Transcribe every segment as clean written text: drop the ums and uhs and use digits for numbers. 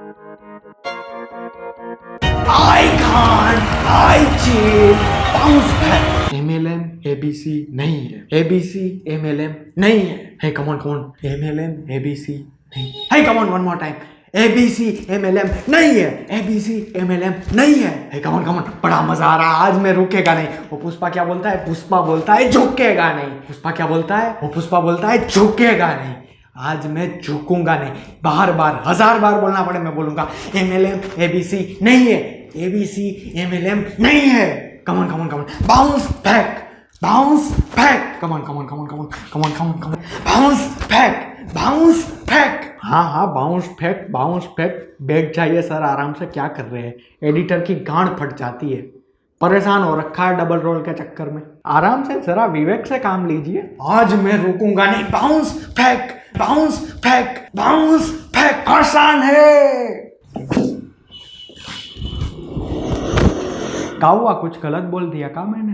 I can't, I cheat, bounce back. MLM ABC नहीं है, ABC MLM नहीं है. Hey, come on, MLM ABC नहीं. Hey, come on, one more time. ABC MLM नहीं है, ABC MLM नहीं है. Hey, come on, बड़ा मजा आ रहा है. आज मैं रुकेगा नहीं. वो पुष्पा क्या बोलता है? पुष्पा बोलता है झुकेगा नहीं. पुष्पा क्या बोलता है? वो पुष्पा बोलता है झुकेगा नहीं. आज मैं झुकूंगा नहीं. बार बार 1000 बार बोलना पड़े मैं बोलूंगा MLM ABC नहीं है, ABC MLM नहीं है. Come on, bounce back, come on, bounce back. हाँ, bounce back. बैठ जाइए सर, आराम से. क्या कर रहे हैं? एडिटर की गांड फट जाती है. परेशान हो रखा है डबल रोल के चक्कर में. आराम से जरा विवेक से काम लीजिए. आज मैं रुकूंगा नहीं. बाउंस बैक आसान है. क्या हुआ? कुछ गलत बोल दिया क्या मैंने?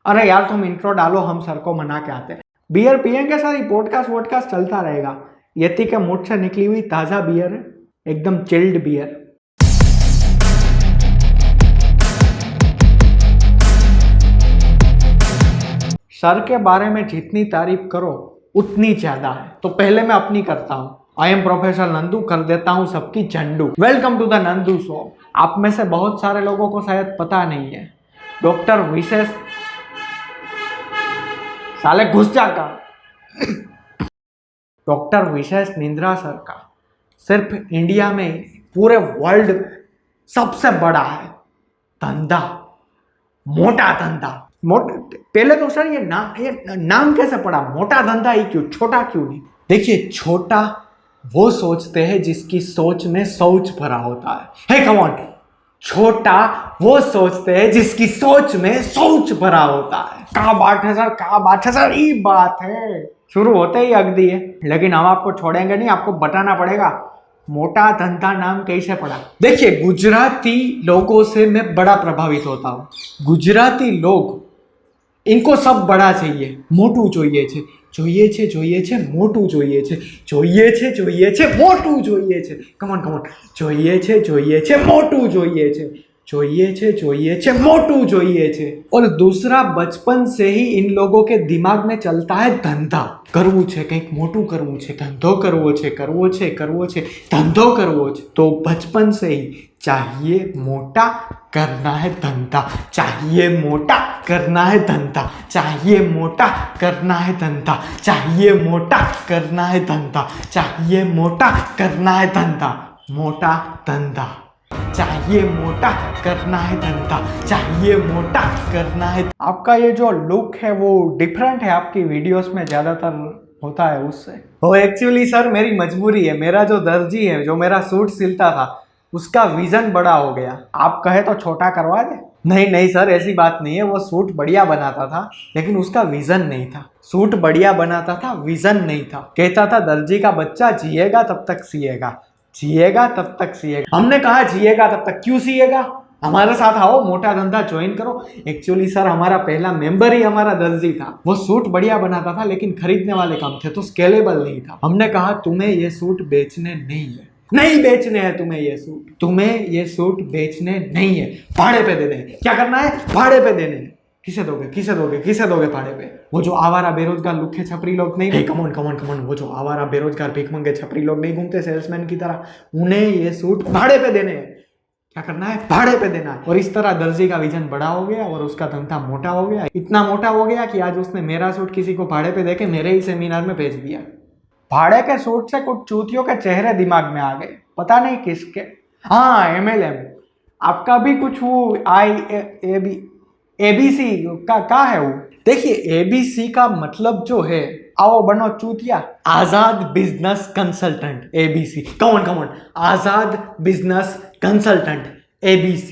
अरे यार तुम इंट्रो डालो, हम सर को मना के आते हैं. बियर पियेंगे सर, ये पॉडकास्ट चलता रहेगा. यति के मुठ से निकली हुई ताजा बियर है, एकदम चिल्ड बियर. सर के बारे में जितनी तारीफ करो उतनी ज्यादा है. तो पहले मैं अपनी करता हूं. आई एम प्रोफेसर नंदू, कर देता हूं सबकी झंडू. Welcome to the Nandu show. आप में से बहुत सारे लोगों को शायद पता नहीं है, डॉक्टर विशेष साले घुस जाका डॉक्टर विशेष निंद्रा सर का सिर्फ इंडिया में, पूरे वर्ल्ड में सबसे बड़ा है धंधा, मोटा धंधा. पहले तो सर ये नाम कैसे पड़ा? मोटा धंधा ही क्यों, छोटा क्यों नहीं? देखिए, छोटा वो सोचते हैं जिसकी सोच में सोच भरा होता है. हे कम ऑन. छोटा वो सोचते हैं जिसकी सोच में सोच भरा होता है. क्या बात है सर, ये बात है. शुरू होते ही अग दिए, लेकिन हम आपको छोड़ेंगे नहीं. आपको बताना पड़ेगा मोटा धंधा नाम कैसे पड़ा. देखिए, गुजराती लोगों से मैं बड़ा प्रभावित होता हूँ. गुजराती लोग, इनको सब बड़ा चाहिए, मोटू જોઈએ છે, મોટું જોઈએ છે, મોટું જોઈએ છે. કમોન, જોઈએ છે, મોટું જોઈએ છે. और दूसरा, बचपन से ही इन लोगों के दिमाग में चलता है धंधा करવું છે, કંઈક મોટું કરવું છે, ધંધો કરવો છે, ધંધો કરવો છે. तो बचपन से ही चाहिए मोटा, करना है धंधा. चाहिए मोटा, करना है धंधा. चाहिए मोटा, करना है धंधा. चाहिए मोटा, करना है धंधा. चाहिए मोटा, करना है धंधा. मोटा धंधा. चाहिए मोटा, करना है धंधा. चाहिए मोटा, करना है. आपका ये जो लुक है वो डिफरेंट है, आपकी वीडियोस में ज़्यादातर होता है उससे. वो एक्चुअली सर मेरी मजबूरी है. मेरा जो दर्जी है, जो मेरा सूट सिलता था, उसका विजन बड़ा हो गया. आप कहे तो छोटा करवा दे. नहीं सर, ऐसी बात नहीं है. वो सूट बढ़िया बनाता था, लेकिन उसका विजन नहीं था. सूट बढ़िया बनाता था, विजन नहीं था. कहता था दर्जी का बच्चा जिएगा तब तक सिएगा, जिएगा तब तक सिएगा. हमने कहा जिएगा तब तक क्यों सिएगा? हमारे साथ आओ, मोटा धंधा ज्वाइन करो. एक्चुअली सर हमारा पहला मेंबर ही हमारा दर्जी था. वो सूट बढ़िया बनाता था, लेकिन खरीदने वाले कम थे, तो स्केलेबल नहीं था. हमने कहा तुम्हें ये सूट बेचने नहीं बेचने हैं. तुम्हें ये सूट बेचने नहीं है, भाड़े पे देने हैं. क्या करना है? भाड़े पे देने हैं. किसे दोगे भाड़े पे? वो जो आवारा बेरोजगार लुखे छपरी लोग नहीं, कमोन, वो जो आवारा बेरोजगार भीख मंगे छपरी लोग नहीं घूमते सेल्समैन की तरह, उन्हें ये सूट भाड़े पे देने हैं. क्या करना है? भाड़े पे देना है. और इस तरह दर्जी का विजन बड़ा हो गया और उसका धंधा मोटा हो गया. इतना मोटा हो गया कि आज उसने मेरा सूट किसी को भाड़े पे देके मेरे ही सेमिनार में भेज दिया. भाड़े के सूट से कुछ चूतियों के चेहरे दिमाग में आ गए, पता नहीं किसके. हाँ, MLM. आपका भी कुछ वो ABC का है वो. देखिए, ABC का मतलब जो है, आओ बनो चूतिया, आजाद बिजनेस कंसल्टेंट. ABC. कौन आजाद बिजनेस कंसल्टेंट ABC.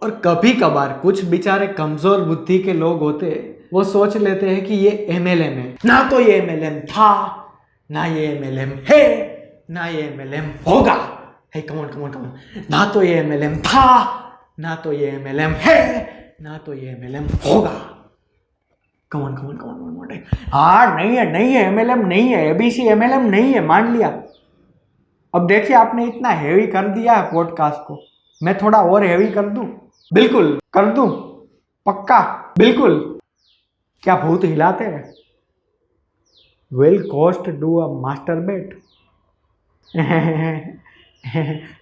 और कभी कभार कुछ बेचारे कमजोर बुद्धि के लोग होते हैं, वो सोच लेते हैं कि ये MLM है. ना तो ये MLM था, ना ये MLM है, ना ये MLM होगा. हे कमोन. ना तो ये MLM था, ना तो ये MLM है, ना तो ये MLM होगा. कमोन. हाँ, नहीं है MLM नहीं है. ABC MLM नहीं है, मान लिया. अब देखिए आपने इतना हेवी कर दिया है पॉडकास्ट को, मैं थोड़ा और हेवी कर दूं? बिल्कुल कर दूं, पक्का, बिल्कुल। क्या भूत हिलाते हैं? Will cost do a master bet?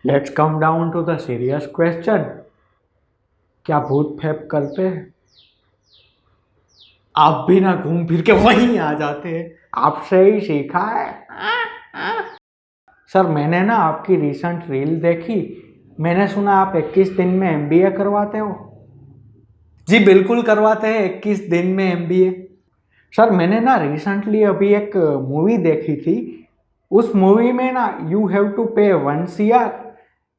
Let's come down to the serious question. क्या भूत फेप करते हैं? आप भी ना घूम फिर के वहीं आ जाते हैं, आपसे ही सीखा है। सर मैंने ना आपकी रिसेंट रील देखी, मैंने सुना आप 21 दिन में एमबीए करवाते हो। जी बिल्कुल करवाते हैं 21 दिन में एमबीए। सर मैंने ना रिसेंटली अभी एक मूवी देखी थी, उस मूवी में ना यू हैव टू पे 1 CR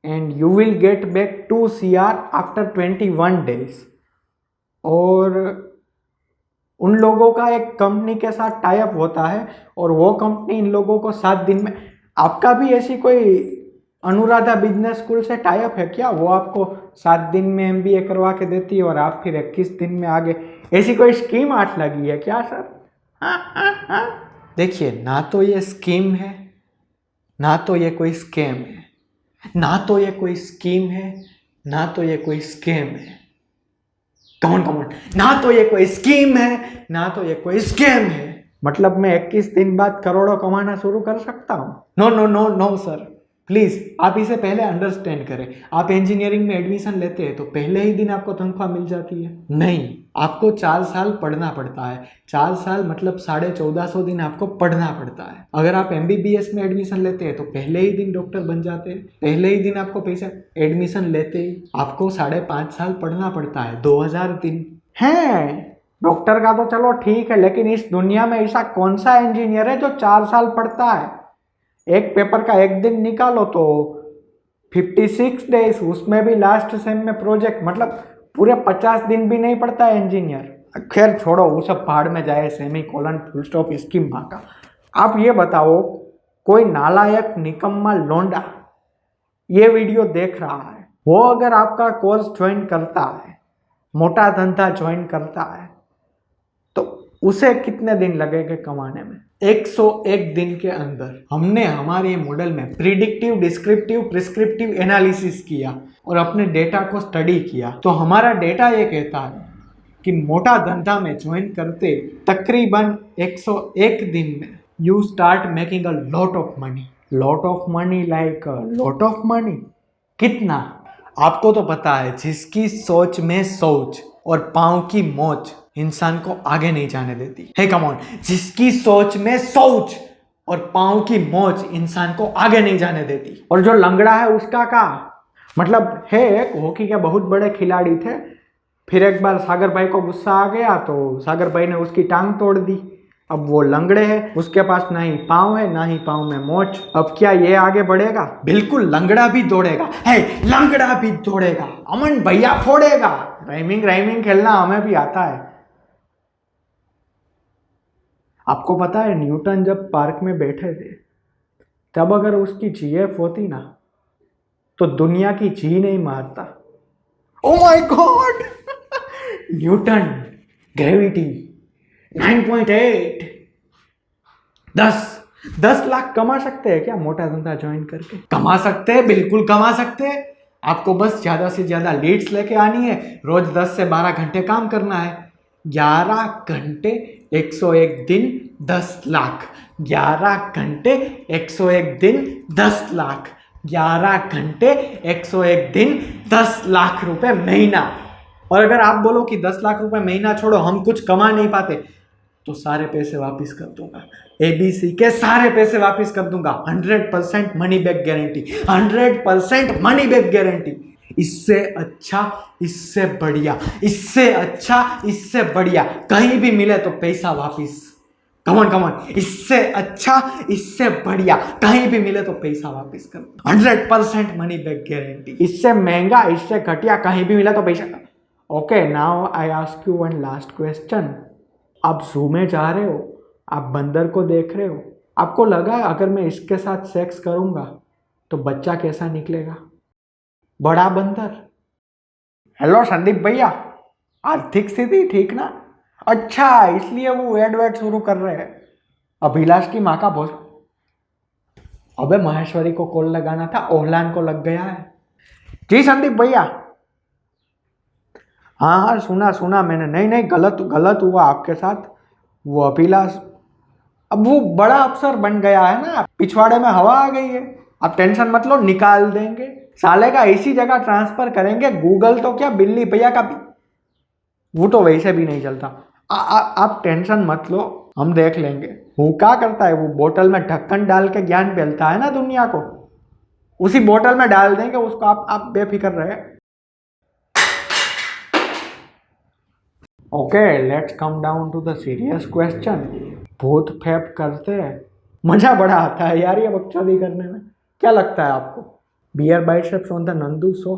and you will get back 2 CR after 21 days. और उन लोगों का एक कंपनी के साथ टाई अप होता है और वो कंपनी इन लोगों को 7 दिन में, आपका भी ऐसी कोई अनुराधा बिजनेस स्कूल से टाई अप है क्या? वो आपको 7 दिन में एमबीए करवा के देती है और आप फिर 21 दिन में आगे, ऐसी कोई स्कीम हाथ लगी है क्या सर? देखिए ना तो ये स्कीम है, ना तो ये कोई स्कैम है, ना तो ये कोई स्कीम है, ना तो ये कोई स्कैम है। कमन कमन, ना तो ये कोई स्कीम है, ना तो ये कोई स्कैम है। मतलब मैं 21 दिन बाद करोड़ों कमाना शुरू कर सकता हूँ? No no no no sir, please आप इसे पहले अंडरस्टैंड करें। आप इंजीनियरिंग में एडमिशन लेते हैं तो पहले ही दिन आपको तनख्वाह मिल जाती है? नहीं, आपको 4 साल पढ़ना पड़ता है। 4 साल मतलब 1450 दिन आपको पढ़ना पड़ता है। अगर आप एमबीबीएस में एडमिशन लेते हैं तो पहले ही दिन डॉक्टर बन जाते हैं, पहले ही दिन आपको पैसा, एडमिशन लेते ही आपको 5.5 साल पढ़ना पड़ता है, 2000 दिन है। डॉक्टर का तो चलो ठीक है, लेकिन इस दुनिया में ऐसा कौन सा इंजीनियर है जो 4 साल पढ़ता है? एक पेपर का एक दिन निकालो तो 56 डेज, उसमें भी लास्ट सेम में प्रोजेक्ट, मतलब पूरे 50 दिन भी नहीं पड़ता है इंजीनियर। खैर छोड़ो, वो सब पहाड़ में जाए, सेमी कोलन फुल स्टॉप इसकी माँ का। आप ये बताओ, कोई नालायक निकम्मा लौंडा ये वीडियो देख रहा है, वो अगर आपका कोर्स ज्वाइन करता है, मोटा धंधा ज्वाइन करता है, तो उसे कितने दिन लगेंगे कमाने में? 101 दिन के अंदर। हमने हमारे मॉडल में प्रिडिक्टिव, डिस्क्रिप्टिव, प्रिस्क्रिप्टिव एनालिसिस किया और अपने डेटा को स्टडी किया, तो हमारा डेटा ये कहता है कि मोटा धंधा में ज्वाइन करते तकरीबन 101 दिन में you start making a lot of money. Lot of money like lot of money? कितना? आपको तो पता है, जिसकी सोच में सोच और पाँव की मोच इंसान को आगे नहीं जाने देती है। कम ऑन, जिसकी सोच में सोच और पाँव की मोच इंसान को आगे नहीं जाने देती। और जो लंगड़ा है उसका का मतलब है, एक हॉकी के बहुत बड़े खिलाड़ी थे, फिर एक बार सागर भाई को गुस्सा आ गया तो सागर भाई ने उसकी टांग तोड़ दी। अब वो लंगड़े हैं, उसके पास ना ही पाँव है ना ही पाँव में मोच। अब क्या ये आगे बढ़ेगा? बिल्कुल, लंगड़ा भी दौड़ेगा, है लंगड़ा भी दौड़ेगा, अमन भैया फोड़ेगा। राइमिंग खेलना हमें भी आता है। आपको पता है न्यूटन जब पार्क में बैठे थे, तब अगर उसकी जीएफ होती ना तो दुनिया की जी नहीं मारता। Oh my God! Newton, gravity 9.8। 10 lakh कमा सकते हैं क्या मोटा धंधा ज्वाइन करके? कमा सकते हैं, बिल्कुल कमा सकते हैं। आपको बस ज्यादा से ज्यादा लीड्स लेके आनी है, रोज 10 से 12 घंटे काम करना है। 11 घंटे 101 दिन 10 लाख। 11 घंटे 101 दिन 10 लाख। 11 घंटे 101 दिन 10 लाख रुपए महीना। और अगर आप बोलो कि 10 लाख रुपए महीना छोड़ो, हम कुछ कमा नहीं पाते, तो सारे पैसे वापस कर दूंगा। एबीसी के सारे पैसे वापस कर दूंगा। 100% money back guarantee, 100% money back guarantee. इससे अच्छा, इससे बढ़िया, इससे अच्छा, इससे बढ़िया कहीं भी मिले तो पैसा वापस। कमन, इससे अच्छा, इससे बढ़िया कहीं भी मिले तो पैसा वापस कर। 100% मनी बैक गारंटी। इससे महंगा, इससे घटिया कहीं भी मिला तो पैसा। Okay, now I ask you one last question. आप जू में जा रहे हो, आप बंदर को देख रहे हो, आपको लगा अगर मैं इसके साथ सेक्स करूंगा तो बच्चा कैसा निकलेगा? बड़ा बंदर। हेलो संदीप भैया, आर्थिक स्थिति ठीक ना? अच्छा, इसलिए वो एड शुरू कर रहे हैं। अभिलाष की माँ का भोज। अबे महेश्वरी को कॉल लगाना था, ओहलान को लग गया है। जी संदीप भैया। हाँ हाँ सुना सुना मैंने। नहीं नहीं, गलत गलत हुआ आपके साथ। वो अभिलाष अब वो बड़ा अफसर बन गया है ना, पिछवाड़े में हवा आ गई है। आप टेंशन मत लो, निकाल देंगे साले का, इसी जगह ट्रांसफर करेंगे। गूगल तो क्या, बिल्ली भैया का भी वो तो वैसे भी नहीं चलता। आप टेंशन मत लो, हम देख लेंगे। वो क्या करता है, वो बोतल में ढक्कन डाल के ज्ञान फैलता है ना दुनिया को, उसी बोतल में डाल देंगे उसको। आप बेफिक्र रहे। Okay, let's come down to the serious question. भूत फेप करते हैं, मजा बड़ा आता है यार ये बकचोदी करने में। क्या लगता है आपको? Beer biceps on the Nandu show.